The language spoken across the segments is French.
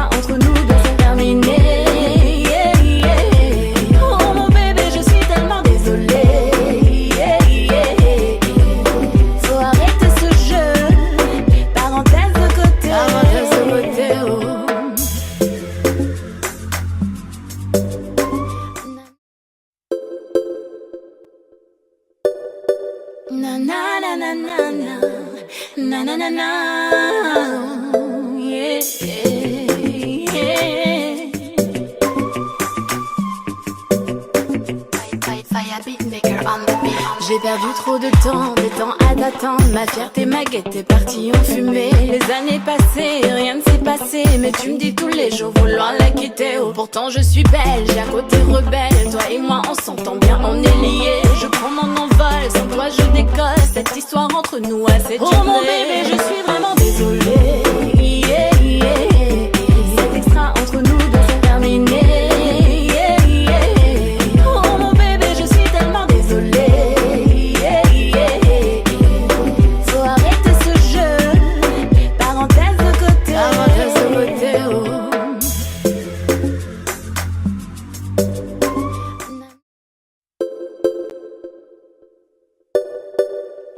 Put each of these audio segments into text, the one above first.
extra entre nous doit se terminer. Yeah, yeah. Oh mon bébé, je suis tellement désolée. Yeah, yeah. Faut arrêter ce jeu. Parenthèse de côté. Parenthèse de côté, oh. Na na na na na na na na na na, yeah, yeah. J'ai perdu trop de temps à t'attendre. Ma fierté, ma guette est partie en fumée. Les années passées, rien ne s'est passé. Mais tu me dis tous les jours vouloir la quitter. Oh, pourtant je suis belle, j'ai un côté rebelle. Toi et moi on s'entend bien, on est liés. Je prends mon envol, sans toi je décolle. Cette histoire entre nous a cette journée. Oh mon bébé, je suis vraiment désolée. Yeah, yeah. Cet extra entre nous doit se terminer. Yeah, yeah. Oh mon bébé, je suis tellement désolée.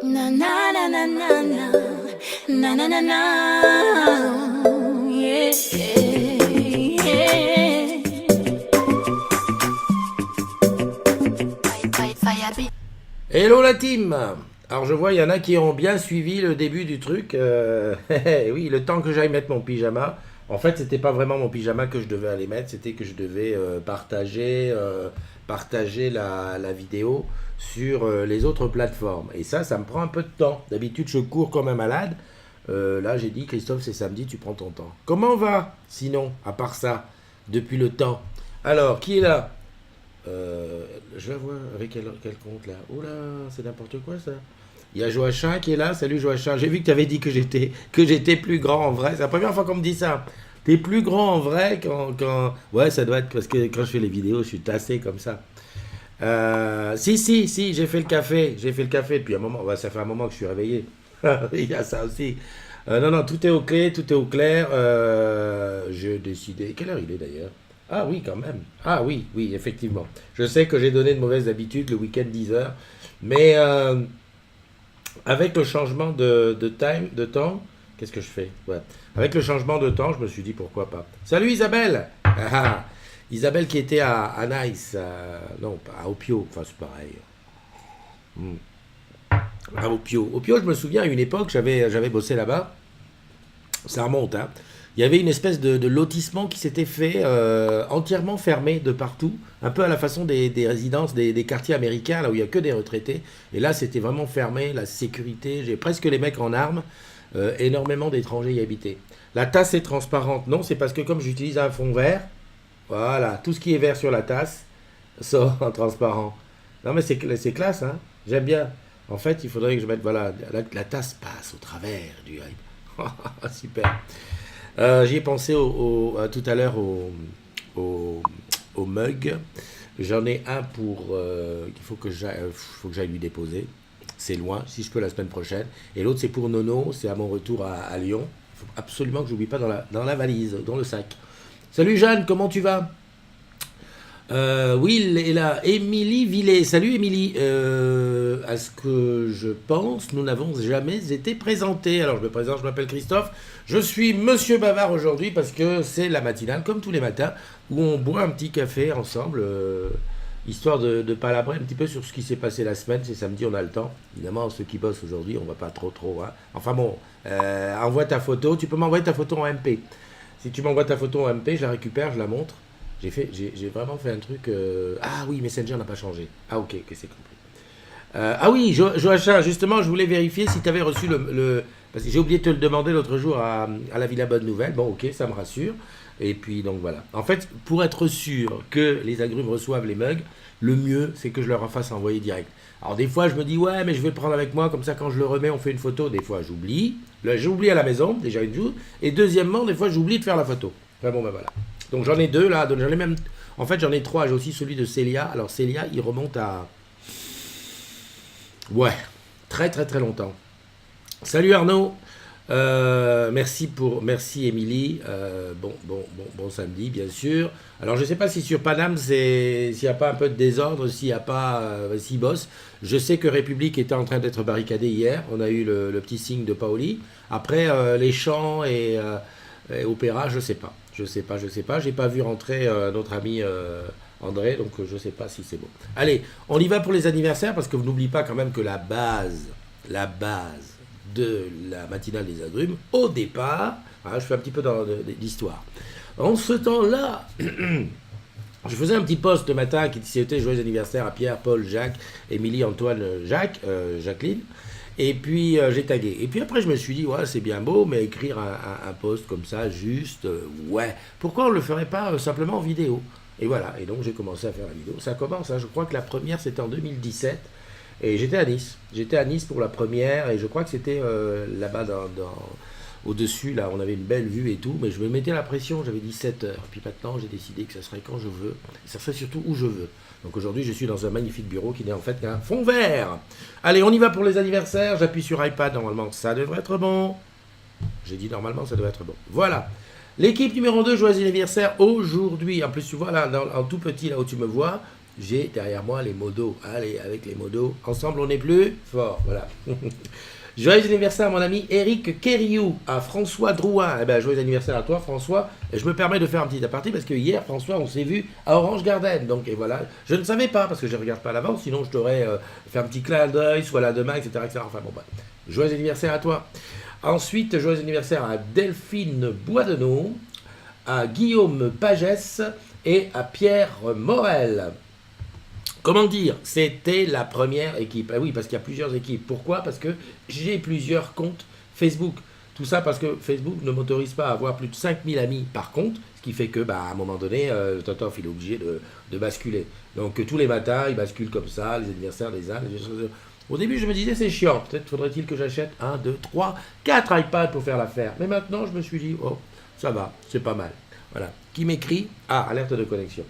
Na na na na na na na na na na, yeah, yeah. Hello la team. Alors je vois il y en a qui ont bien suivi le début du truc. Oui, le temps que j'aille mettre mon pyjama. En fait, c'était pas vraiment mon pyjama que je devais aller mettre, c'était que je devais partager la vidéo sur les autres plateformes. Et ça me prend un peu de temps. D'habitude, je cours comme un malade. Là, j'ai dit, Christophe, c'est samedi, tu prends ton temps. Comment va, sinon, à part ça, depuis le temps? Alors, qui est là? Je la vois avec quel compte, là? Oh là, c'est n'importe quoi, ça. Il y a Joachim qui est là. Salut, Joachim. J'ai vu que tu avais dit que j'étais plus grand en vrai. C'est la première fois qu'on me dit ça. T'es plus grand en vrai quand... Ouais, ça doit être parce que quand je fais les vidéos, je suis tassé comme ça. Si, j'ai fait le café. Depuis un moment, ça fait un moment que je suis réveillé. Il y a ça aussi. Non, tout est au clair. J'ai décidé... Quelle heure il est d'ailleurs? Ah oui, quand même. Ah oui, effectivement. Je sais que j'ai donné de mauvaises habitudes, le week-end 10 heures. Mais avec le changement de temps, qu'est-ce que je fais? Ouais. Avec le changement de temps, je me suis dit pourquoi pas. Salut Isabelle. Isabelle qui était à Nice, non, à Opio, enfin c'est pareil. À Opio, je me souviens à une époque, j'avais bossé là-bas, ça remonte, hein. Il y avait une espèce de lotissement qui s'était fait entièrement fermé de partout, un peu à la façon des résidences, des quartiers américains, là où il n'y a que des retraités. Et là, c'était vraiment fermé, la sécurité, j'ai presque les mecs en armes, énormément d'étrangers y habitaient. La tasse est transparente, non, c'est parce que comme j'utilise un fond vert, voilà, tout ce qui est vert sur la tasse sort en transparent. Non mais c'est classe, hein, j'aime bien. En fait, il faudrait que je mette, voilà, la tasse passe au travers du hype. Super. J'y ai pensé tout à l'heure au mug. J'en ai un qu'il faut que j'aille lui déposer. C'est loin, si je peux la semaine prochaine. Et l'autre c'est pour Nono, c'est à mon retour à Lyon. Il faut absolument que j'oublie pas dans la valise, dans le sac. Salut Jeanne, comment tu vas? Will est là. Émilie Villet. Salut Émilie. À ce que je pense, nous n'avons jamais été présentés. Alors je me présente, je m'appelle Christophe. Je suis Monsieur Bavard aujourd'hui parce que c'est la matinale, comme tous les matins, où on boit un petit café ensemble, histoire de palabrer un petit peu sur ce qui s'est passé la semaine. C'est samedi, on a le temps. Évidemment, ceux qui bossent aujourd'hui, on va pas trop, hein. Enfin bon, envoie ta photo. Tu peux m'envoyer ta photo en MP. Si tu m'envoies ta photo en MP, je la récupère, je la montre. J'ai vraiment fait un truc... Ah oui, Messenger n'a pas changé. Ah ok, c'est compris. Ah oui, Joachim, justement, je voulais vérifier si tu avais reçu parce que j'ai oublié de te le demander l'autre jour à la Villa Bonne Nouvelle. Bon, ok, ça me rassure. Et puis, donc voilà. En fait, pour être sûr que les agrumes reçoivent les mugs, le mieux, c'est que je leur en fasse envoyer direct. Alors des fois, je me dis, ouais, mais je vais le prendre avec moi, comme ça, quand je le remets, on fait une photo. Des fois, j'oublie. Là, j'oublie à la maison, déjà une jour. Et deuxièmement, des fois, j'oublie de faire la photo. Enfin bon, ben voilà. Donc j'en ai deux là, donc j'en ai même... En fait, j'en ai trois. J'ai aussi celui de Célia. Alors Célia, il remonte à... Ouais, très longtemps. Salut Arnaud. Merci Émilie. Bon samedi, bien sûr. Alors, je ne sais pas si sur Paname, s'il n'y a pas un peu de désordre, s'il n'y a pas, s'il bosse. Je sais que République était en train d'être barricadée hier. On a eu le petit signe de Paoli. Après, les chants et opéra, je ne sais pas. Je sais pas. J'ai pas vu rentrer notre ami André, donc je ne sais pas si c'est bon. Allez, on y va pour les anniversaires, parce que vous n'oubliez pas quand même que la base de la matinale des agrumes, au départ, je fais un petit peu dans l'histoire. En ce temps-là, je faisais un petit post le matin qui souhaitait joyeux anniversaire à Pierre, Paul, Jacques, Émilie, Antoine, Jacqueline. Et puis j'ai tagué. Et puis après je me suis dit, ouais, c'est bien beau, mais écrire un post comme ça, juste, ouais. Pourquoi on ne le ferait pas simplement en vidéo? Et voilà, et donc j'ai commencé à faire la vidéo. Ça commence, je crois que la première c'était en 2017. Et j'étais à Nice. J'étais à Nice pour la première et je crois que c'était là-bas au-dessus, là, on avait une belle vue et tout, mais je me mettais la pression, j'avais 17 heures. Puis maintenant, j'ai décidé que ça serait quand je veux, et ça serait surtout où je veux. Donc aujourd'hui, je suis dans un magnifique bureau qui n'est en fait qu'un fond vert. Allez, on y va pour les anniversaires. J'appuie sur iPad, normalement, ça devrait être bon. J'ai dit normalement, ça devrait être bon. Voilà. L'équipe numéro 2, joyeux anniversaire aujourd'hui. En plus, tu vois, là, en tout petit, là où tu me vois, j'ai derrière moi les modos. Allez, avec les modos, ensemble on est plus fort. Voilà. Joyeux anniversaire à mon ami Eric Keriou, à François Drouin. Eh ben, joyeux anniversaire à toi, François. Et je me permets de faire un petit aparté parce que hier, François, on s'est vu à Orange Garden. Donc, et voilà. Je ne savais pas parce que je ne regarde pas à l'avance, sinon je t'aurais fait un petit clin d'œil, soit là demain, etc., etc. Enfin, bon, bah. Joyeux anniversaire à toi. Ensuite, joyeux anniversaire à Delphine Boisdenot, à Guillaume Pagès et à Pierre Morel. Comment dire? C'était la première équipe. Ah oui, parce qu'il y a plusieurs équipes. Pourquoi? Parce que j'ai plusieurs comptes Facebook. Tout ça parce que Facebook ne m'autorise pas à avoir plus de 5000 amis par compte, ce qui fait que, à un moment donné, Totof, il est obligé de basculer. Donc, tous les matins, il bascule comme ça, les anniversaires des uns, les choses. Au début, je me disais, c'est chiant. Peut-être faudrait-il que j'achète 1, 2, 3, 4 iPads pour faire l'affaire. Mais maintenant, je me suis dit, oh, ça va, c'est pas mal. Voilà. Qui m'écrit? Ah, alerte de connexion.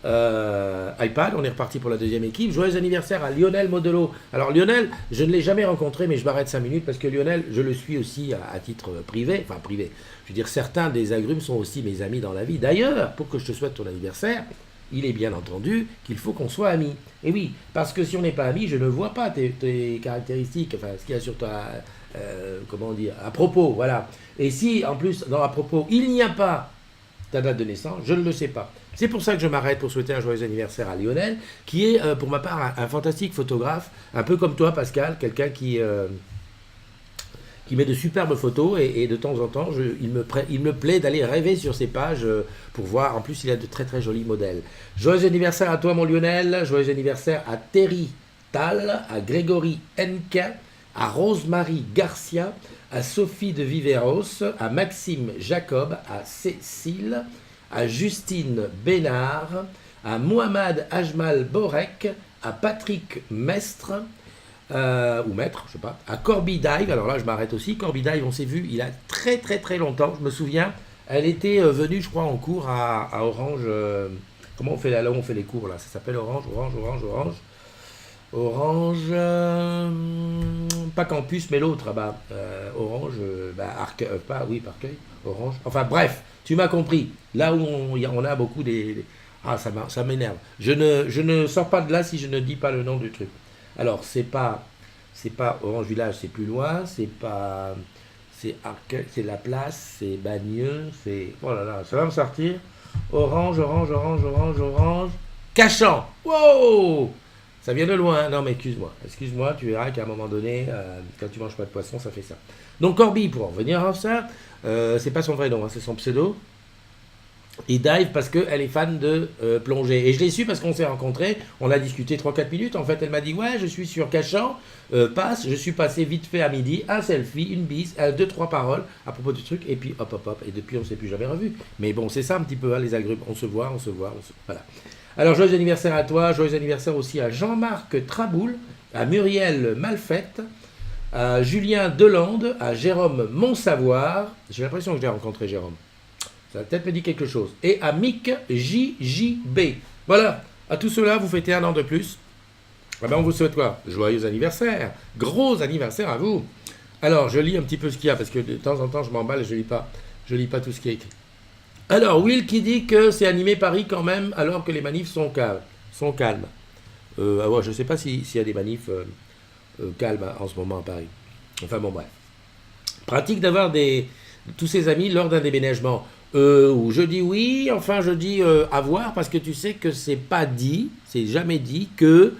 iPad, on est reparti pour la deuxième équipe. Joyeux anniversaire à Lionel Modelo. Alors Lionel, je ne l'ai jamais rencontré, mais je m'arrête 5 minutes parce que Lionel, je le suis aussi à titre privé, enfin privé. Je veux dire, certains des agrumes sont aussi mes amis dans la vie. D'ailleurs, pour que je te souhaite ton anniversaire, il est bien entendu qu'il faut qu'on soit amis. Et oui, parce que si on n'est pas amis, je ne vois pas tes caractéristiques, enfin ce qu'il y a sur ta, comment dire, à propos, voilà. Et si en plus, dans à propos, il n'y a pas ta date de naissance, je ne le sais pas. C'est pour ça que je m'arrête pour souhaiter un joyeux anniversaire à Lionel, qui est pour ma part un fantastique photographe, un peu comme toi Pascal, quelqu'un qui met de superbes photos et de temps en temps, il me plaît d'aller rêver sur ses pages pour voir. En plus, il a de très très jolis modèles. Joyeux anniversaire à toi mon Lionel, joyeux anniversaire à Terry Tal, à Grégory Henke, à Rosemary Garcia, à Sophie de Viveros, à Maxime Jacob, à Cécile, à Justine Bénard, à Mohamed Ajmal Borek, à Patrick Mestre, ou Maître, je sais pas, à Corby Dive. Alors là, je m'arrête aussi. Corby Dive, on s'est vu il y a très très très longtemps. Je me souviens, elle était venue, je crois, en cours à Orange. Comment on fait là où on fait les cours là? Ça s'appelle Orange. Orange, pas Campus, mais l'autre, Orange, Parqueuil, Orange. Enfin bref, tu m'as compris. Là où on a beaucoup Ah, ça m'énerve. Je ne sors pas de là si je ne dis pas le nom du truc. Alors, c'est pas Orange Village, c'est plus loin, c'est Arcueil, c'est La Place, c'est Bagneux, c'est... Oh là là, ça va me sortir. Orange. Cachan. Wow! Ça vient de loin. Non, mais excuse-moi, tu verras qu'à un moment donné, quand tu manges pas de poisson, ça fait ça. Donc Corby, pour en revenir à ça, c'est pas son vrai nom, c'est son pseudo. Il dive parce qu'elle est fan de plongée. Et je l'ai su parce qu'on s'est rencontrés, on a discuté 3-4 minutes. En fait, elle m'a dit, ouais, je suis sur Cachan, je suis passé vite fait à midi, un selfie, une bise, 2-3 paroles à propos du truc, et puis hop. Et depuis, on ne s'est plus jamais revu. Mais bon, c'est ça un petit peu, les agrumes. On se voit. Voilà. Alors, joyeux anniversaire à toi, joyeux anniversaire aussi à Jean-Marc Traboul, à Muriel Malfette, à Julien Delande, à Jérôme Monsavoir. J'ai l'impression que j'ai rencontré Jérôme. Ça peut-être me dit quelque chose. Et à Mick JJB. Voilà, à tous ceux-là, vous fêtez un an de plus. On vous souhaite quoi? Joyeux anniversaire. Gros anniversaire à vous. Alors, je lis un petit peu ce qu'il y a, parce que de temps en temps, je m'emballe et je lis pas tout ce qui est écrit. Alors, Will qui dit que c'est animé Paris quand même, alors que les manifs sont calmes. Ah ouais, je sais pas s'il y a des manifs calmes en ce moment à Paris. Enfin bon, bref. Pratique d'avoir tous ses amis lors d'un déménagement. Où je dis oui, enfin je dis à voir, parce que tu sais que c'est jamais dit que...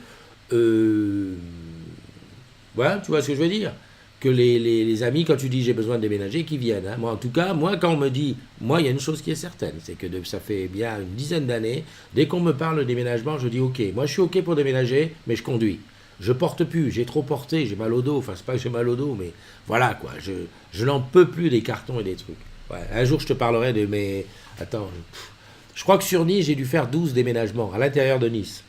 voilà, tu vois ce que je veux dire? Que les amis, quand tu dis j'ai besoin de déménager, qu'ils viennent. Hein. Moi, en tout cas, quand on me dit, moi, il y a une chose qui est certaine, c'est que ça fait bien une dizaine d'années, dès qu'on me parle de déménagement, je dis ok. Moi, je suis ok pour déménager, mais je conduis. Je porte plus, j'ai trop porté, j'ai mal au dos. Enfin, c'est pas que j'ai mal au dos, mais voilà quoi. Je n'en peux plus des cartons et des trucs. Ouais, un jour, je te parlerai de mes. Attends, je crois que sur Nice, j'ai dû faire 12 déménagements à l'intérieur de Nice.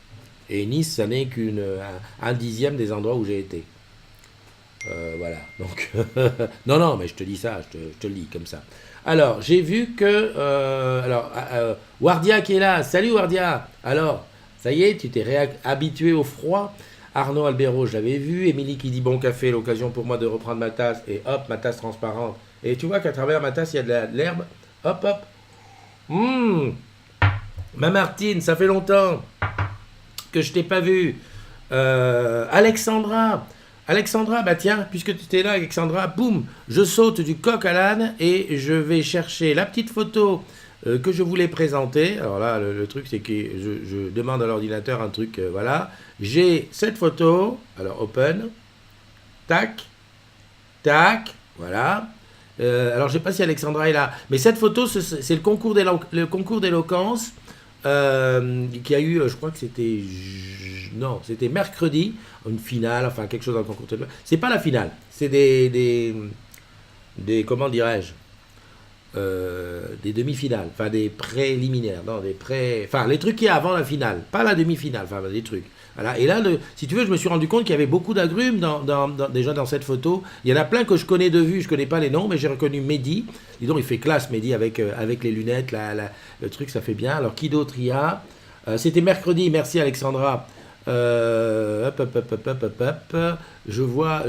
Et Nice, ça n'est qu'un dixième des endroits où j'ai été. Voilà, donc, non, mais je te dis ça, je te le dis comme ça. Alors, j'ai vu que, Wardia qui est là, salut Wardia, alors, ça y est, tu t'es habitué au froid. Arnaud Albero, je l'avais vu, Émilie qui dit bon café, l'occasion pour moi de reprendre ma tasse, et hop, ma tasse transparente, et tu vois qu'à travers ma tasse, il y a de l'herbe, hop, ma Martine, ça fait longtemps que je t'ai pas vu. Alexandra, bah tiens, puisque tu étais là, Alexandra, boum, je saute du coq à l'âne et je vais chercher la petite photo que je voulais présenter. Alors là, le truc, c'est que je demande à l'ordinateur un truc, voilà. J'ai cette photo, alors open, tac, voilà. Alors je sais pas si Alexandra est là, mais cette photo, c'est le concours d'éloquence qui a eu, je crois que c'était... Non, c'était mercredi, une finale, enfin quelque chose dans le concours d'éloquence. C'est pas la finale, c'est des comment dirais-je, des demi-finales, enfin des préliminaires, non, enfin les trucs qu'il y a avant la finale, pas la demi-finale, enfin des trucs. Voilà. Et là, si tu veux, je me suis rendu compte qu'il y avait beaucoup d'agrumes déjà dans cette photo. Il y en a plein que je connais de vue, je connais pas les noms, mais j'ai reconnu Mehdi. Dis donc, il fait classe Mehdi avec les lunettes, le truc, ça fait bien. Alors qui d'autre il y a? C'était mercredi, merci Alexandra. Je vois.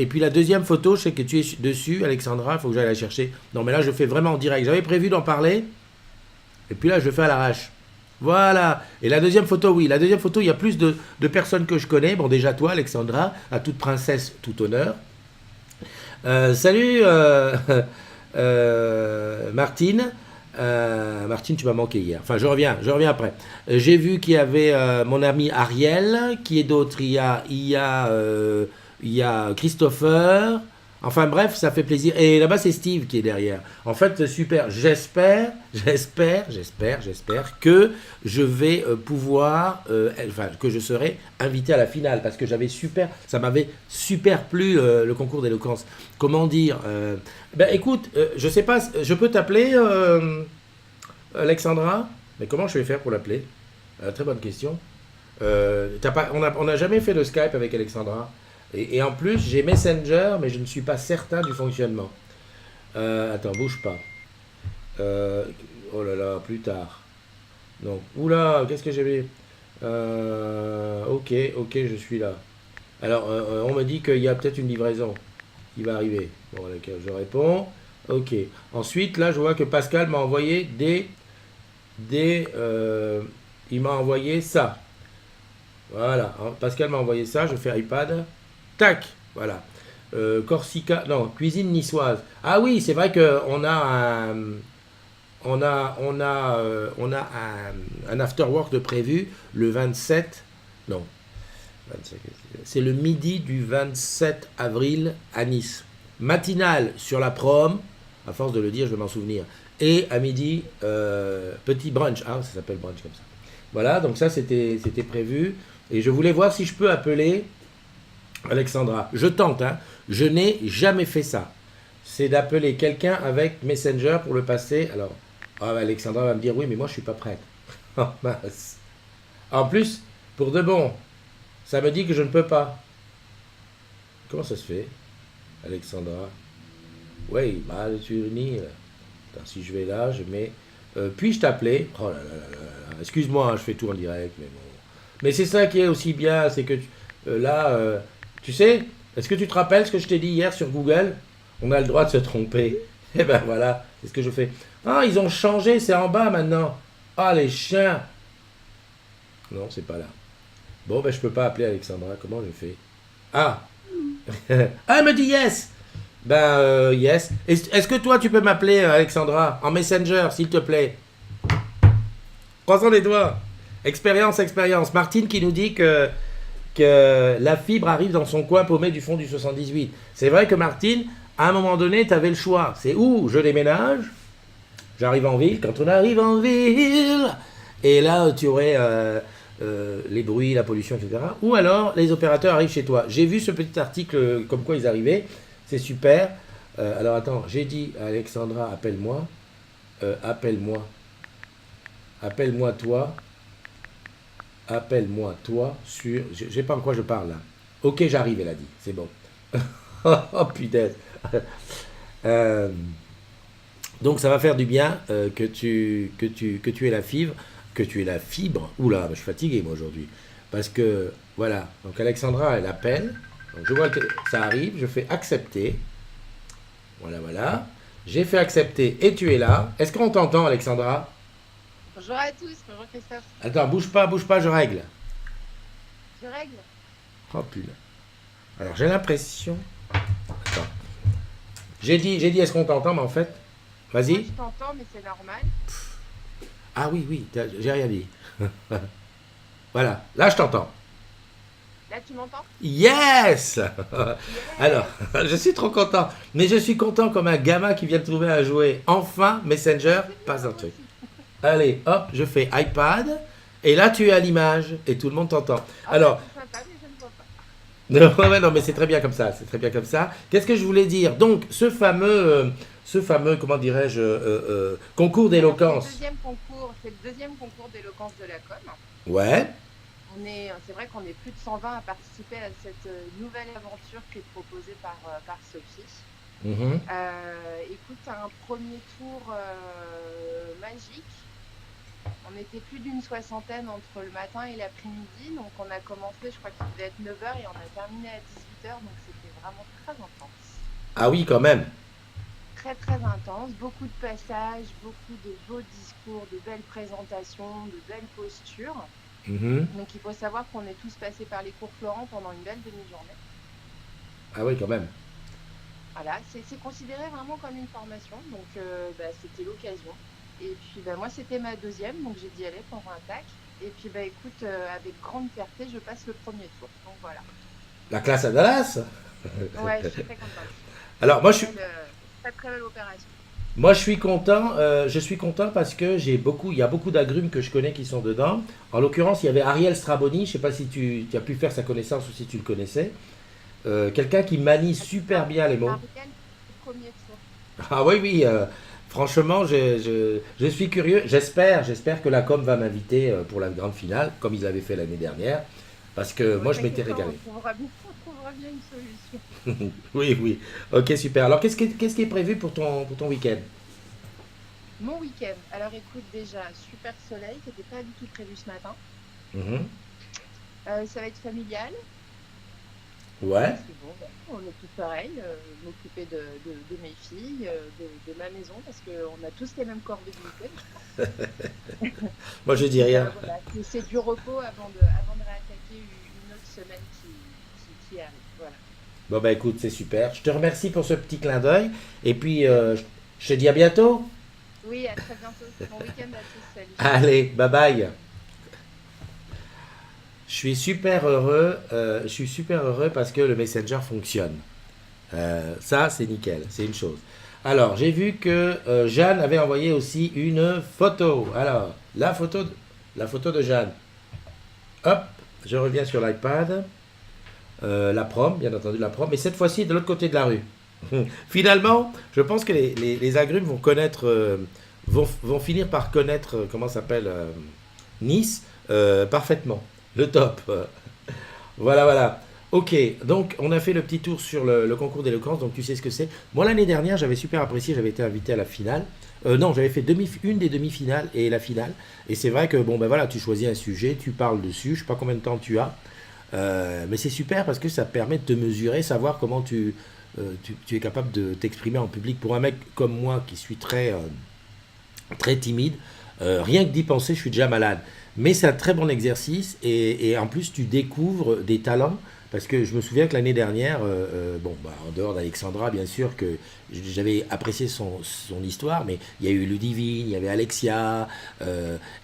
Et puis la deuxième photo, je sais que tu es dessus, Alexandra, il faut que j'aille la chercher. Non, mais là, je fais vraiment en direct. J'avais prévu d'en parler, et puis là, je fais à l'arrache. Voilà. Et la deuxième photo, oui. La deuxième photo, il y a plus de personnes que je connais. Bon, déjà toi, Alexandra, à toute princesse, tout honneur. Salut, Martine. Martine, tu m'as manqué hier. Enfin, je reviens après. J'ai vu qu'il y avait mon ami Ariel. Qui est d'autre? Il y a Christopher. Enfin bref, ça fait plaisir. Et là-bas, c'est Steve qui est derrière. En fait, super. J'espère que je vais pouvoir, que je serai invité à la finale, parce que ça m'avait super plu le concours d'éloquence. Comment dire écoute, je sais pas, je peux t'appeler Alexandra? Mais comment je vais faire pour l'appeler? Très bonne question. On n'a jamais fait de Skype avec Alexandra. Et en plus, j'ai Messenger, mais je ne suis pas certain du fonctionnement. Attends, bouge pas. Oh là là, plus tard. Donc, oula, qu'est-ce que j'avais? Ok, je suis là. Alors, on me dit qu'il y a peut-être une livraison qui va arriver. Bon, à laquelle je réponds. Ok. Ensuite, là, je vois que Pascal m'a envoyé il m'a envoyé ça. Voilà. Pascal m'a envoyé ça. Je fais iPad. Tac, voilà. Corsica, non, cuisine niçoise. Ah oui, c'est vrai qu'on a un after work de prévu le 27. Non, 25, c'est le midi du 27 avril à Nice. Matinale sur la prom. À force de le dire, je vais m'en souvenir. Et à midi, petit brunch. Ah, ça s'appelle brunch comme ça. Voilà, donc ça c'était prévu. Et je voulais voir si je peux appeler Alexandra. Je tente, hein. Je n'ai jamais fait ça. C'est d'appeler quelqu'un avec Messenger pour le passer. Alors, Alexandra va me dire oui, mais moi je suis pas prête. Oh, mince. En plus, pour de bon, ça me dit que je ne peux pas. Comment ça se fait, Alexandra? Oui, tu unis. Si je vais là, je mets. Puis-je t'appeler? Oh là là là là. Excuse-moi, je fais tout en direct, mais bon. Mais c'est ça qui est aussi bien, c'est que là. Tu sais, Est-ce que tu te rappelles ce que je t'ai dit hier sur Google? On a le droit de se tromper. Et ben voilà, c'est ce que je fais. Ah, ils ont changé, c'est en bas maintenant. Ah, les chiens. Non, c'est pas là. Bon, ben je peux pas appeler Alexandra. Comment je fais? Ah. Ah, elle me dit yes. Ben, yes. Est-ce que toi, tu peux m'appeler, Alexandra, en Messenger, s'il te plaît? Croisons les doigts. Expérience, expérience. Martine qui nous dit que la fibre arrive dans son coin paumé du fond du 78. C'est vrai que Martine, à un moment donné, tu avais le choix. C'est où je déménage, j'arrive en ville. Quand on arrive en ville, et là, tu aurais les bruits, la pollution, etc. Ou alors, les opérateurs arrivent chez toi. J'ai vu ce petit article comme quoi ils arrivaient. C'est super. Alors attends, j'ai dit à Alexandra, appelle-moi. Appelle-moi. Appelle-moi toi. Appelle-moi toi sur... Je sais pas en quoi je parle là. Ok, j'arrive, elle a dit. C'est bon. Oh putain. Donc ça va faire du bien que tu aies la fibre. Que tu aies la fibre. Oula, je suis fatigué moi aujourd'hui. Parce que, voilà. Donc Alexandra, elle appelle. Donc je vois que ça arrive. Je fais accepter. Voilà, voilà. J'ai fait accepter et tu es là. Est-ce qu'on t'entend, Alexandra? Bonjour à tous, bonjour Christophe. Attends, bouge pas, je règle. Je règle. Oh putain. Alors j'ai l'impression. Attends. J'ai dit, est-ce qu'on t'entend, mais en fait. Moi, Vas-y. je t'entends, mais c'est normal. Ah oui, j'ai rien dit. Voilà, là je t'entends. Là, tu m'entends? Yes! Yeah. Alors, je suis trop content. Mais je suis content comme un gamin qui vient de trouver un jouet. Enfin, Messenger, pas un truc. Allez, hop, je fais iPad. Et là, tu es à l'image et tout le monde t'entend. Alors, C'est sympa, mais je ne vois pas. non, ouais, non, mais c'est très bien comme ça. C'est très bien comme ça. Qu'est-ce que je voulais dire? Donc, ce fameux, comment dirais-je, concours d'éloquence. C'est le deuxième concours d'éloquence de la com. Ouais. C'est vrai qu'on est plus de 120 à participer à cette nouvelle aventure qui est proposée par Sophie. Mhm. Écoute, un premier tour magique. On était plus d'une soixantaine entre le matin et l'après-midi. Donc on a commencé, je crois qu'il devait être 9h et on a terminé à 18h. Donc c'était vraiment très intense. Ah oui, quand même. Très très intense. Beaucoup de passages, beaucoup de beaux discours, de belles présentations, de belles postures. Mhm. Donc il faut savoir qu'on est tous passés par les cours Florent pendant une belle demi-journée. Ah oui, quand même. Voilà, c'est considéré vraiment comme une formation, donc c'était l'occasion. Et puis moi c'était ma deuxième, donc j'ai dit allez pour un tac. Et puis écoute, avec grande fierté, je passe le premier tour. Donc voilà. La classe à Dallas. Ouais, je suis très contente. Alors moi je suis, Très très belle opération. moi je suis content. Je suis content parce que il y a beaucoup d'agrumes que je connais qui sont dedans. En l'occurrence, il y avait Ariel Straboni. Je sais pas si tu as pu faire sa connaissance ou si tu le connaissais. Quelqu'un qui manie super bien les mots. Ariel, premier tour. Ah oui, oui. Franchement, je suis curieux. J'espère que la com va m'inviter pour la grande finale, comme ils avaient fait l'année dernière. Parce que moi, je m'étais régalé. On trouvera bien une solution. Oui, oui. Ok, super. Alors, qu'est-ce qui est prévu pour ton week-end? Mon week-end. Alors écoute, déjà, super soleil, qui n'était pas du tout prévu ce matin. Mhm. Ça va être familial. Ouais. C'est bon, on est tous pareils, m'occuper de mes filles, de ma maison, parce qu'on a tous les mêmes corps de week-end. Moi, je dis rien. Voilà. C'est du repos avant de réattaquer une autre semaine qui arrive. Voilà. Bon, bah écoute, c'est super. Je te remercie pour ce petit clin d'œil. Et puis, je te dis à bientôt. Oui, à très bientôt. Bon week-end à tous. Salut. Allez, bye bye. Je suis super heureux parce que le Messenger fonctionne. Ça, c'est nickel, c'est une chose. Alors, j'ai vu que Jeanne avait envoyé aussi une photo. Alors, la photo de Jeanne. Hop, je reviens sur l'iPad. La prom, bien entendu, la prom. Mais cette fois-ci, de l'autre côté de la rue. Finalement, je pense que les agrumes vont connaître, vont finir par connaître, comment ça s'appelle, Nice, parfaitement. Le top. Voilà, voilà. Ok, donc on a fait le petit tour sur le concours d'éloquence, donc tu sais ce que c'est. Moi, l'année dernière, j'avais super apprécié, j'avais été invité à la finale. Non, j'avais fait une des demi-finales et la finale. Et c'est vrai que, bon, ben voilà, tu choisis un sujet, tu parles dessus, je sais pas combien de temps tu as. Mais c'est super parce que ça permet de te mesurer, savoir comment tu es capable de t'exprimer en public. Pour un mec comme moi qui suis très timide, rien que d'y penser, je suis déjà malade. Mais c'est un très bon exercice et en plus tu découvres des talents. Parce que je me souviens que l'année dernière, bon, bah, en dehors d'Alexandra, bien sûr, que j'avais apprécié son histoire, mais il y a eu Ludivine, il y avait Alexia,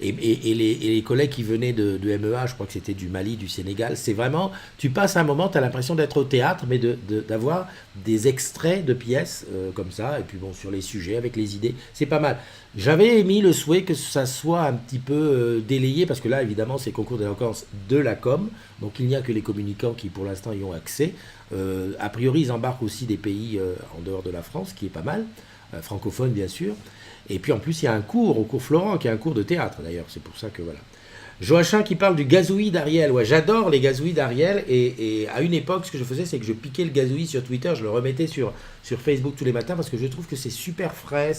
et les collègues qui venaient de MEA, je crois que c'était du Mali, du Sénégal. C'est vraiment, tu passes un moment, tu as l'impression d'être au théâtre, mais d'avoir des extraits de pièces comme ça, et puis bon, sur les sujets, avec les idées, c'est pas mal. J'avais émis le souhait que ça soit un petit peu délayé, parce que là, évidemment, c'est concours d'éloquence de la com, donc il n'y a que les communicants qui, pour l'instant, y ont accès. A priori, ils embarquent aussi des pays en dehors de la France, qui est pas mal, francophone bien sûr. Et puis en plus, il y a un cours, au cours Florent, qui est un cours de théâtre d'ailleurs, c'est pour ça que voilà. Joachim qui parle du gazouillis d'Ariel. Ouais, j'adore les gazouillis d'Ariel. Et à une époque, ce que je faisais, c'est que je piquais le gazouillis sur Twitter, je le remettais sur Facebook tous les matins parce que je trouve que c'est super frais,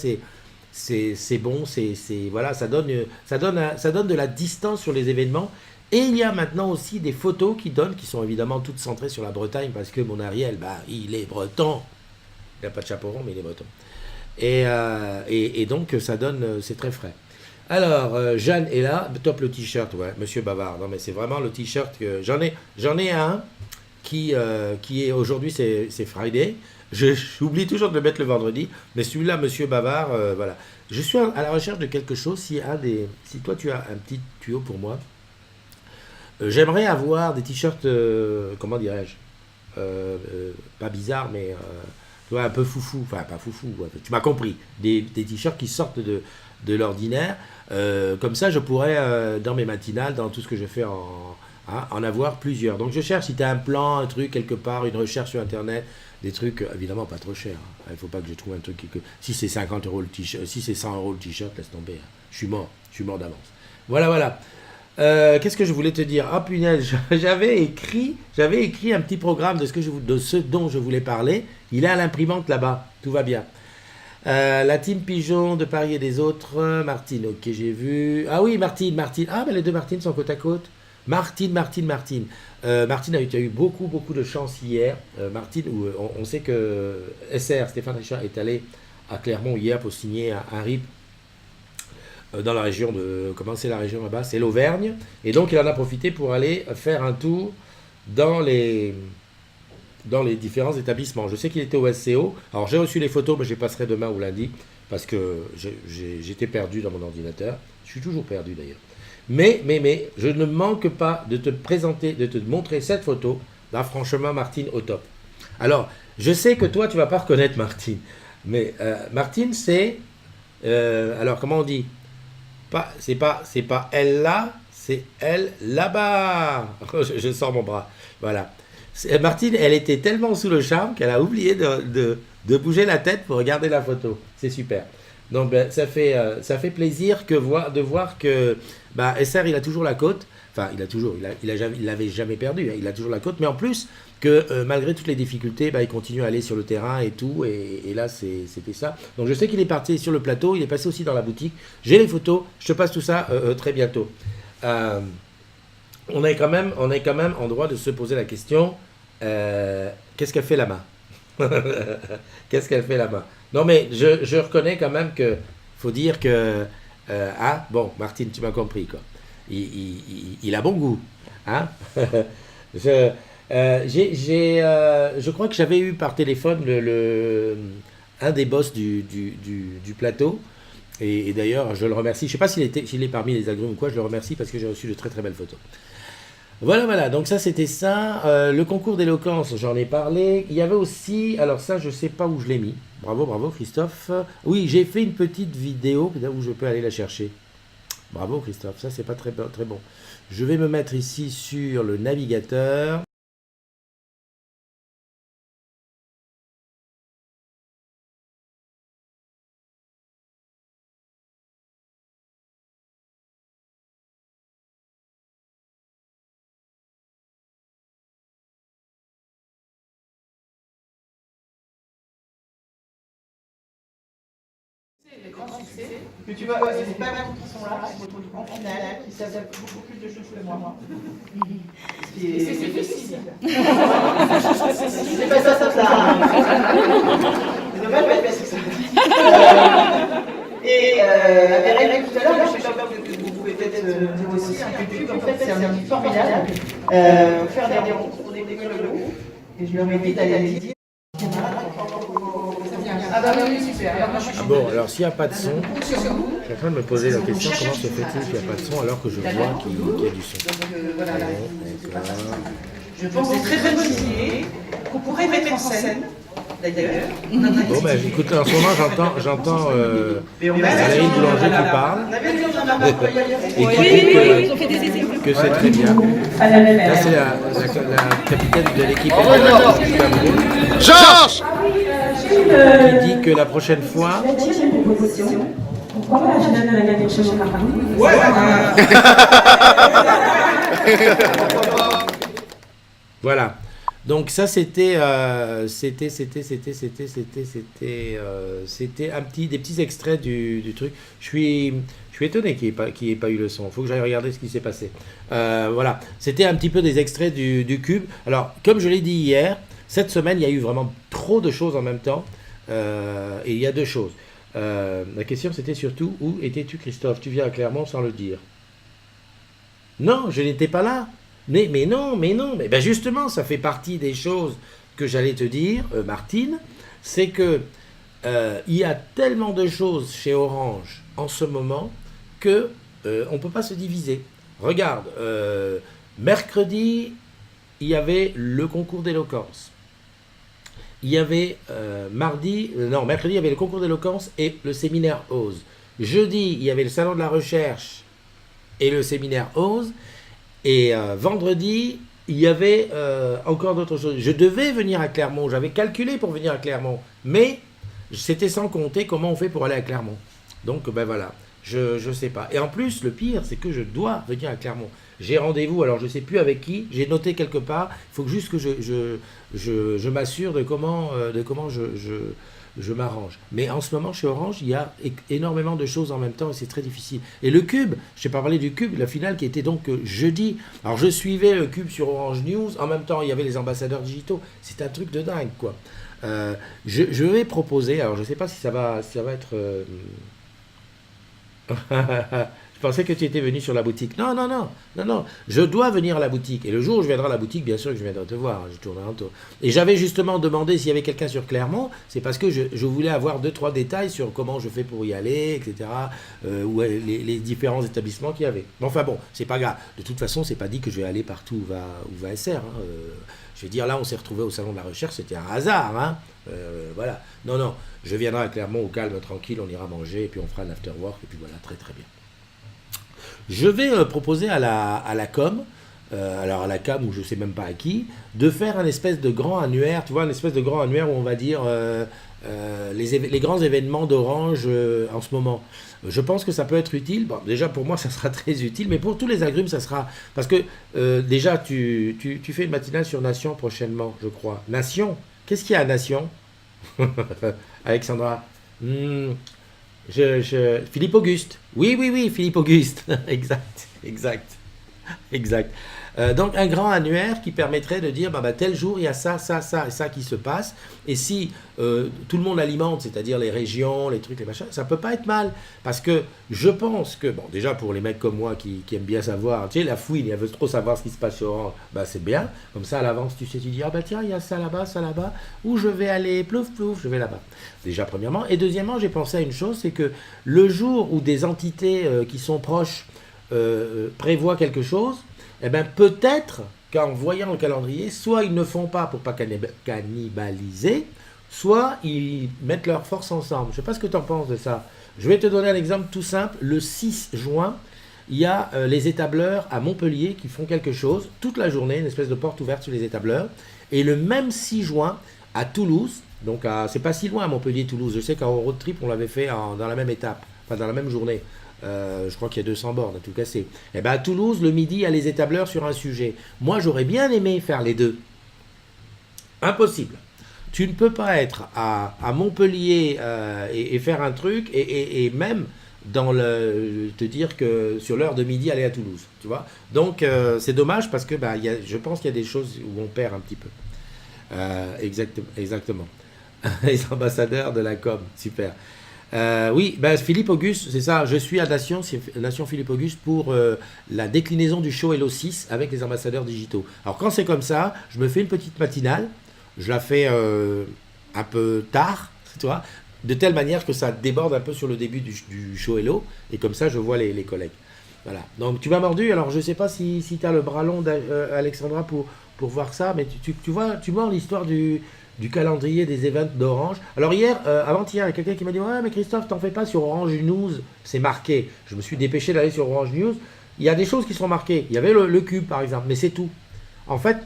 c'est bon, voilà, ça donne de la distance sur les événements. Et il y a maintenant aussi des photos qui sont évidemment toutes centrées sur la Bretagne parce que mon Ariel, bah, il est breton. Il n'a pas de chapeau rond, mais il est breton. Et donc, ça donne, c'est très frais. Alors, Jeanne est là, top le t-shirt, ouais, Monsieur Bavard. Non, mais c'est vraiment le t-shirt que j'en ai un qui est aujourd'hui, c'est Friday. J'oublie toujours de le mettre le vendredi, mais celui-là, Monsieur Bavard, voilà. Je suis à la recherche de quelque chose. Si toi tu as un petit tuyau pour moi, j'aimerais avoir des t-shirts, comment dirais-je, pas bizarre, mais tu vois, un peu foufou, enfin pas foufou, ouais, tu m'as compris, des t-shirts qui sortent de l'ordinaire. Comme ça, je pourrais, dans mes matinales, dans tout ce que je fais en avoir plusieurs. Donc je cherche si tu as un plan, un truc quelque part, une recherche sur Internet, des trucs évidemment pas trop chers. Il ne faut pas que je trouve un truc si c'est 50 euros le t-shirt, si c'est 100 euros le t-shirt, laisse tomber, hein. Je suis mort d'avance. Voilà, voilà. Qu'est-ce que je voulais te dire? Ah punaise, j'avais écrit un petit programme de ce dont je voulais parler. Il est à l'imprimante là-bas, tout va bien. La team Pigeon de Paris et des autres. Martine, ok, j'ai vu. Ah oui, Martine. Ah, ben les deux Martines sont côte à côte. Martine. Martine a eu beaucoup, beaucoup de chance hier. Martine, on sait que Stéphane Richard, est allé à Clermont hier pour signer un RIP dans la région de... Comment c'est la région là-bas? C'est l'Auvergne. Et donc, il en a profité pour aller faire un tour dans les différents établissements. Je sais qu'il était au SCO. Alors, j'ai reçu les photos, mais je les passerai demain ou lundi, parce que j'étais perdu dans mon ordinateur. Je suis toujours perdu d'ailleurs. Mais, je ne manque pas de te présenter, de te montrer cette photo. Là, franchement, Martine, au top. Alors, je sais que toi, tu vas pas reconnaître Martine. Mais Martine, c'est... alors, comment on dit? C'est pas elle là, c'est elle là-bas. Je sors mon bras. Voilà. Martine, elle était tellement sous le charme qu'elle a oublié de bouger la tête pour regarder la photo. C'est super. Donc ben, ça fait plaisir de voir que bah, SR il a toujours la côte. Enfin, il l'avait jamais perdu. Hein, il a toujours la côte. Mais en plus que malgré toutes les difficultés, bah, il continue à aller sur le terrain et tout. Et là, c'était ça. Donc je sais qu'il est parti sur le plateau. Il est passé aussi dans la boutique. J'ai les photos. Je te passe tout ça très bientôt. On est quand même en droit de se poser la question. Qu'est-ce qu'elle fait là-bas? Qu'est-ce qu'elle fait là-bas? Non, mais je reconnais quand même que faut dire que ah bon, Martine, tu m'as compris quoi. Il a bon goût, hein? je, je crois que j'avais eu par téléphone un des boss du plateau. Et d'ailleurs, je le remercie. Je sais pas s'il est parmi les agrumes ou quoi. Je le remercie parce que j'ai reçu de très très belles photos. Voilà, donc ça c'était ça. Le concours d'éloquence, j'en ai parlé. Il y avait aussi, alors ça je sais pas où je l'ai mis. Bravo Christophe. Oui, j'ai fait une petite vidéo où je peux aller la chercher. Bravo Christophe, ça c'est pas très bon. Je vais me mettre ici sur le navigateur. des grands succès, que tu vois, c'est pas mal qui sont là, qui se retrouvent en finale, qui savent beaucoup plus de choses que moi. C'est difficile. C'est pas ça, ça. C'est dommage, mais parce que ça. Et Ryan, tout à l'heure, je sais pas que vous pouvez peut-être dire aussi, que Cube, en fait, c'est un outil formidable. Faire des rencontres, découvrir le groupe. Et je leur ai dit d'aller dire. Ah bah oui, super. Bon, alors s'il n'y a pas de son, je suis en train de me poser la question comment se fait-il qu'il n'y a pas de son alors que je vois qu'il y a du son. D'accord. Je pense que c'est très bonne idée qu'on pourrait mettre en scène, d'ailleurs. Bon, ben écoute, en ce moment j'entends Alain Boulanger qui parle et qui dit que c'est très bien. Là, c'est la capitaine de l'équipe du Cameroun. Georges! Qui dit que la prochaine fois. Pourquoi la finale de la Ligue des Champions à Paris? Voilà. Donc ça c'était des petits extraits du truc. Je suis étonné qu'il n'y ait pas eu le son. Il faut que j'aille regarder ce qui s'est passé. Voilà. C'était un petit peu des extraits du Cube. Alors, comme je l'ai dit hier, cette semaine, il y a eu vraiment trop de choses en même temps. Et il y a deux choses. La question, c'était surtout, où étais-tu, Christophe? Tu viens à Clermont sans le dire. Non, je n'étais pas là. Mais non. Mais ben justement, ça fait partie des choses que j'allais te dire, Martine. C'est que il y a tellement de choses chez Orange en ce moment que on ne peut pas se diviser. Regarde, mercredi, il y avait le concours d'éloquence. Il y avait mercredi, il y avait le concours d'éloquence et le séminaire OSE. Jeudi, il y avait le salon de la recherche et le séminaire OSE. Et vendredi, il y avait encore d'autres choses. Je devais venir à Clermont, j'avais calculé pour venir à Clermont, mais c'était sans compter comment on fait pour aller à Clermont. Donc, ben voilà, je sais pas. Et en plus, le pire, c'est que je dois venir à Clermont. J'ai rendez-vous, alors je ne sais plus avec qui, j'ai noté quelque part, il faut juste que je m'assure de comment je m'arrange. Mais en ce moment, chez Orange, il y a énormément de choses en même temps et c'est très difficile. Et le Cube, je n'ai pas parlé du Cube, la finale qui était donc jeudi. Alors je suivais le Cube sur Orange News, en même temps il y avait les ambassadeurs digitaux. C'est un truc de dingue, quoi. Je vais proposer, alors je ne sais pas si ça va être... Je pensais que tu étais venu sur la boutique. Non. Je dois venir à la boutique. Et le jour où je viendrai à la boutique, bien sûr que je viendrai te voir. Je tournerai un tour. Et j'avais justement demandé s'il y avait quelqu'un sur Clermont. C'est parce que je voulais avoir 2-3 détails sur comment je fais pour y aller, etc. Où les différents établissements qu'il y avait. Mais enfin bon, c'est pas grave. De toute façon, c'est pas dit que je vais aller partout où va SR. Hein. Je vais dire, là, on s'est retrouvé au salon de la recherche. C'était un hasard. Hein. Voilà. Non. Je viendrai à Clermont au calme, tranquille. On ira manger et puis on fera un afterwork. Et puis voilà, très très bien. Je vais proposer à la com, alors à la CAM ou je ne sais même pas à qui, de faire un espèce de grand annuaire, tu vois, un espèce de grand annuaire où on va dire les grands événements d'Orange en ce moment. Je pense que ça peut être utile. Bon, déjà pour moi ça sera très utile, mais pour tous les agrumes ça sera... Parce que déjà tu fais une matinale sur Nation prochainement, je crois. Nation? Qu'est-ce qu'il y a à Nation? Alexandra? Philippe Auguste. Oui, Philippe Auguste. Exact. Donc un grand annuaire qui permettrait de dire tel jour il y a ça et ça qui se passe. Et si tout le monde alimente, c'est-à-dire les régions, les trucs, les machins, ça peut pas être mal. Parce que je pense que, bon, déjà pour les mecs comme moi qui aiment bien savoir, tu sais, la fouine, ils veulent trop savoir ce qui se passe sur Orange, c'est bien. Comme ça à l'avance, tu sais, tu dis, tiens, il y a ça là-bas, où je vais aller, plouf, je vais là-bas. Déjà premièrement. Et deuxièmement, j'ai pensé à une chose, c'est que le jour où des entités qui sont proches prévoient quelque chose, peut-être qu'en voyant le calendrier, soit ils ne font pas pour pas cannibaliser, soit ils mettent leurs forces ensemble. Je ne sais pas ce que tu en penses de ça. Je vais te donner un exemple tout simple. Le 6 juin, il y a les étableurs à Montpellier qui font quelque chose toute la journée, une espèce de porte ouverte sur les étableurs. Et le même 6 juin, à Toulouse, donc c'est pas si loin à Montpellier-Toulouse, je sais qu'en road trip, on l'avait fait dans la même étape, enfin dans la même journée. Je crois qu'il y a 200 bornes à tout casser. Et à Toulouse, le midi, il y a les étableurs sur un sujet. Moi, j'aurais bien aimé faire les deux. Impossible. Tu ne peux pas être à Montpellier et faire un truc et même te dire que sur l'heure de midi aller à Toulouse, tu vois. Donc c'est dommage parce que je pense qu'il y a des choses où on perd un petit peu. Exactement. Les ambassadeurs de la com, super. Oui, Philippe Auguste, c'est ça. Je suis à Nation Philippe Auguste pour la déclinaison du show Hello 6 avec les ambassadeurs digitaux. Alors quand c'est comme ça, je me fais une petite matinale. Je la fais un peu tard, tu vois, de telle manière que ça déborde un peu sur le début du show Hello. Et comme ça, je vois les collègues. Voilà. Donc tu m'as mordu. Alors je sais pas si tu as le bras long d'Alexandra pour voir ça, mais tu vois l'histoire du calendrier des events d'Orange. Alors hier, avant-hier, il y a quelqu'un qui m'a dit « Ouais, mais Christophe, t'en fais pas sur Orange News, c'est marqué. » Je me suis dépêché d'aller sur Orange News. Il y a des choses qui sont marquées. Il y avait le cube, par exemple, mais c'est tout. En fait,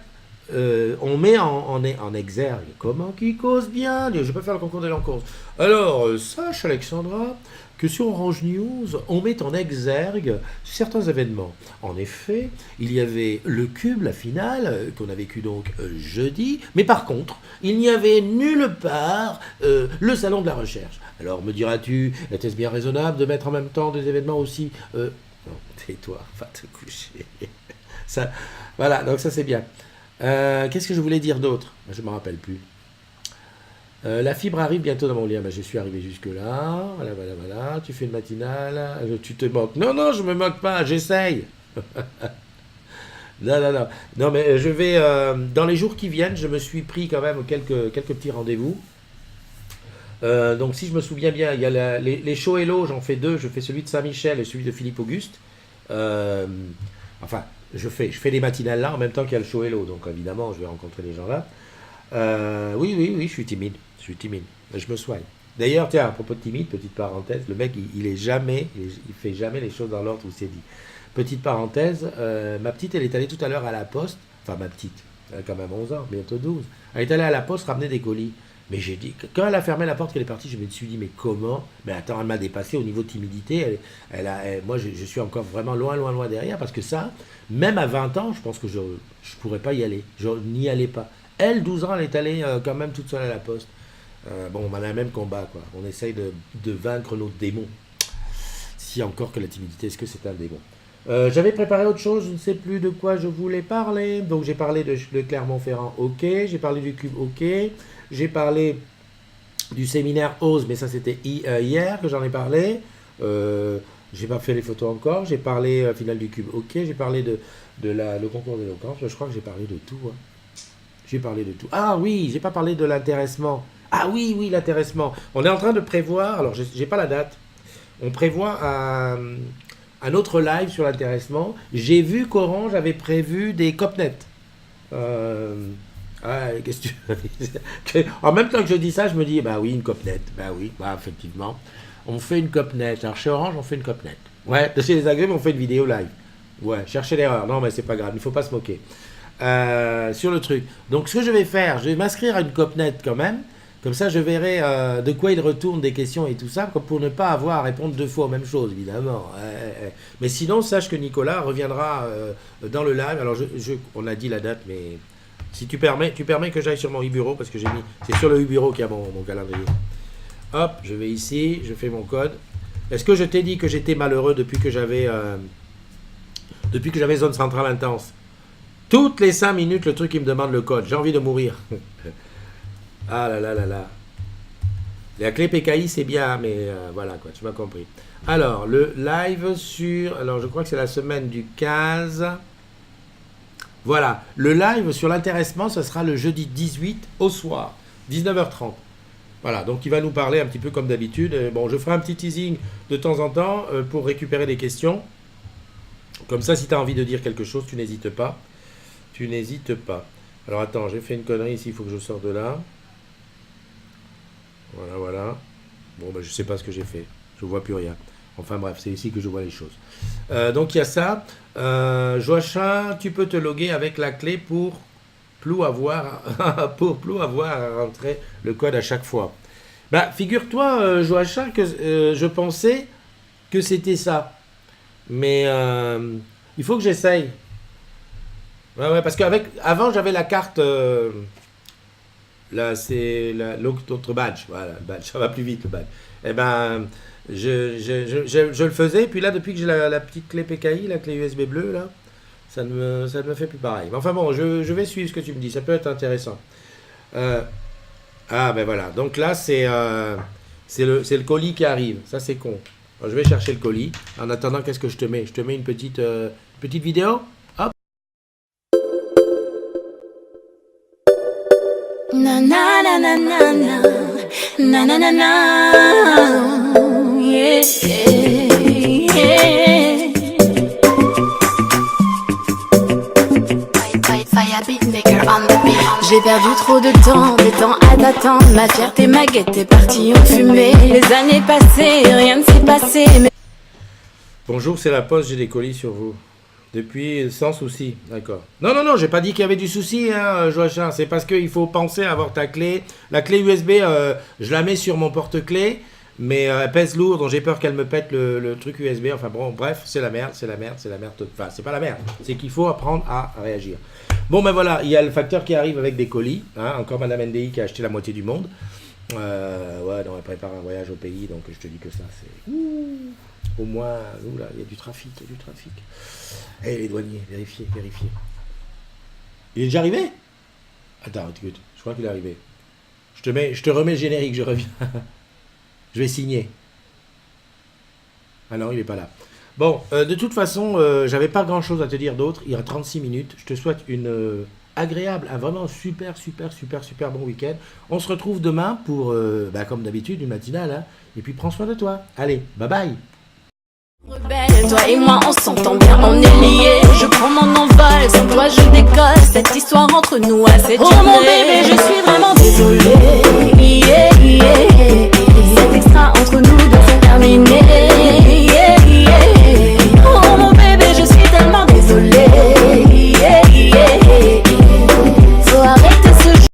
on met en exergue. Comment qui cause bien? Je peux faire le concours des langues causes. Alors, sache, Alexandra, que sur Orange News, on met en exergue certains événements. En effet, il y avait le cube, la finale, qu'on a vécu donc jeudi, mais par contre, il n'y avait nulle part le salon de la recherche. Alors, me diras-tu, était-ce bien raisonnable de mettre en même temps des événements aussi... Non, tais-toi, va te coucher. Ça, voilà, donc ça c'est bien. Qu'est-ce que je voulais dire d'autre? Je ne me rappelle plus. La fibre arrive bientôt dans mon lien. Je suis arrivé jusque-là. Voilà. Tu fais une matinale. Tu te moques. Non, je me moque pas. J'essaye. Non. Non, mais je vais... dans les jours qui viennent, je me suis pris quand même quelques petits rendez-vous. Donc, si je me souviens bien, il y a les shows Hello, j'en fais 2. Je fais celui de Saint-Michel et celui de Philippe Auguste. Enfin... Je fais des matinales là en même temps qu'il y a le show Hello, donc évidemment je vais rencontrer les gens là. Oui, je suis timide. Je me soigne. D'ailleurs, tiens, à propos de timide, petite parenthèse, le mec il fait jamais les choses dans l'ordre où c'est dit. Petite parenthèse, ma petite elle est allée tout à l'heure à la poste, enfin ma petite, elle a quand même 11 ans, bientôt 12. Elle est allée à la poste ramener des colis. Mais j'ai dit, quand elle a fermé la porte, qu'elle est partie, je me suis dit, mais comment? Mais attends, elle m'a dépassé au niveau de timidité. Moi, je suis encore vraiment loin derrière, parce que ça, même à 20 ans, je pense que je pourrais pas y aller. Je n'y allais pas. Elle, 12 ans, elle est allée quand même toute seule à la poste. Bon, on a le même combat, quoi. On essaye de vaincre nos démons. Si encore que la timidité, est-ce que c'est un démon? J'avais préparé autre chose, je ne sais plus de quoi je voulais parler. Donc j'ai parlé de Clermont-Ferrand, ok. J'ai parlé du Cube, ok. J'ai parlle du séminaire OSE, mais ça c'était hier que j'en ai parlé. J'ai pas fait les photos encore. J'ai parlé finale du Cube, ok. J'ai parlé le concours d'éloquence. Je crois que j'ai parlé de tout. Hein. J'ai parlé de tout. Ah oui, j'ai pas parlé de l'intéressement. Ah oui, l'intéressement. On est en train de prévoir, alors j'ai pas la date. On prévoit un autre live sur l'intéressement. J'ai vu qu'Orange avait prévu des copnets. Qu'est-ce que tu veux? En même temps que je dis ça, je me dis, bah oui, une copnet. Bah oui, effectivement. On fait une copnet. Alors chez Orange, on fait une copnet. Ouais, chez les agréments, on fait une vidéo live. Ouais, cherchez l'erreur. Non, mais c'est pas grave, il faut pas se moquer. Sur le truc. Donc ce que je vais faire, je vais m'inscrire à une copnet quand même. Comme ça, je verrai de quoi il retourne des questions et tout ça, pour ne pas avoir à répondre 2 fois aux mêmes choses, évidemment. Mais sinon, sache que Nicolas reviendra dans le live. Alors, on a dit la date, mais si tu permets que j'aille sur mon e-bureau, parce que c'est sur le e-bureau qu'il y a mon calendrier. Hop, je vais ici, je fais mon code. Est-ce que je t'ai dit que j'étais malheureux depuis que j'avais zone centrale intense? Toutes les 5 minutes, le truc, il me demande le code. J'ai envie de mourir. Ah là. La clé PKI, c'est bien, mais voilà, quoi, tu m'as compris. Alors, le live alors je crois que c'est la semaine du 15. Voilà, le live sur l'intéressement, ce sera le jeudi 18 au soir, 19h30. Voilà, donc il va nous parler un petit peu comme d'habitude. Bon, je ferai un petit teasing de temps en temps pour récupérer des questions. Comme ça, si tu as envie de dire quelque chose, tu n'hésites pas. Alors attends, j'ai fait une connerie ici, il faut que je sorte de là. Voilà. Bon, je sais pas ce que j'ai fait. Je vois plus rien. Enfin bref, c'est ici que je vois les choses. Donc il y a ça. Joachim, tu peux te loguer avec la clé pour plus avoir à rentrer le code à chaque fois. Figure-toi, Joachim, que je pensais que c'était ça. Mais il faut que j'essaye. Ouais, parce qu'avant j'avais la carte là c'est l'autre badge, voilà, le badge, ça va plus vite le badge. Eh ben, je le faisais, puis là, depuis que j'ai la petite clé PKI, la clé USB bleue, là, ça ne me fait plus pareil. Mais enfin bon, je vais suivre ce que tu me dis, ça peut être intéressant. Ah ben voilà, donc là c'est le colis qui arrive, ça c'est con. Alors, je vais chercher le colis. En attendant, qu'est-ce que je te mets? Je te mets une petite vidéo. Hop. Na na na na na na na na na na, yeah, yeah. Fire beatmaker on the beat. J'ai perdu trop de temps à t'attendre. Ma fierté, ma gaieté, partie en fumée. Les années passées, rien ne s'est passé. Mais... Bonjour, c'est la poste, j'ai des colis sur vous. Depuis, sans souci, d'accord. Non, j'ai pas dit qu'il y avait du souci, hein, Joachim. C'est parce qu'il faut penser à avoir ta clé. La clé USB, je la mets sur mon porte-clés, mais elle pèse lourd, donc j'ai peur qu'elle me pète le truc USB. Enfin bon, bref, c'est la merde. Enfin, c'est pas la merde, c'est qu'il faut apprendre à réagir. Bon, ben voilà, il y a le facteur qui arrive avec des colis. Hein, encore Madame NDI qui a acheté la moitié du monde. Ouais, non, elle prépare un voyage au pays, donc je te dis que ça, c'est... Au moins, nous, là, il y a du trafic, Eh, les douaniers, vérifiez. Il est déjà arrivé? Attends, écoute, je crois qu'il est arrivé. Je te remets le générique, je reviens. Je vais signer. Ah non, il n'est pas là. Bon, de toute façon, j'avais pas grand-chose à te dire d'autre. Il y a 36 minutes. Je te souhaite une agréable, un vraiment super bon week-end. On se retrouve demain pour, comme d'habitude, une matinale. Hein. Et puis, prends soin de toi. Allez, bye bye. Rebelle, toi et moi on s'entend bien, on est liés. Je prends mon envol, sans toi je décolle. Cette histoire entre nous a cette durée. Oh mon bébé, je suis vraiment désolée.